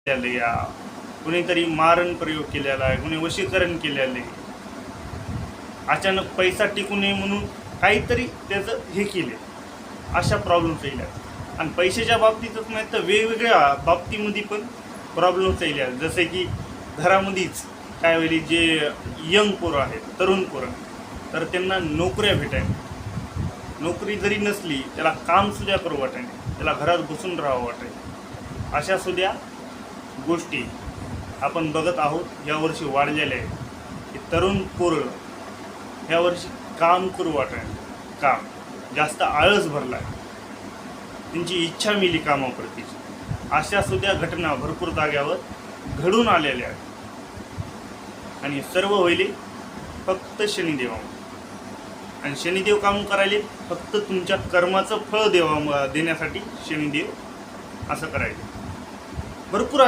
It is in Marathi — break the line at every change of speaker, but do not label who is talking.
या कुणीतरी मारण प्रयोग केलेला आहे, कुणी वशीकरण केलेलं आहे, अचानक पैसा टिकू नये म्हणून काहीतरी त्याचं हे केले, अशा प्रॉब्लेम्स येईल. आणि पैशाच्या बाबतीतच नाही तर वेगवेगळ्या बाबतीमध्ये पण प्रॉब्लेम्स येईल. जसे की घरामध्येच काय होईल, जे यंग पोरं आहेत, तरुण पोरं, तर त्यांना नोकऱ्या भेटायला, नोकरी जरी नसली त्याला कामसुद्धा करू वाटायला, त्याला घरात बसून राहावं वाटायला, अशा सुद्धा गोष्टी आपण बघत आहोत यावर्षी वाढलेल्या आहेत. की तरुण पोरं ह्यावर्षी काम करू वाटायला, काम जास्त आळस भरला आहे, त्यांची इच्छा मिली कामाप्रती, अशा सुद्धा घटना भरपूर जाग्यावर घडून आलेल्या आहेत. आणि सर्व होईल फक्त शनिदेवामुळे. आणि शनिदेव काम करायले फक्त तुमच्या कर्माचं फळ देण्यासाठी शनिदेव असं करायचे. भरपूर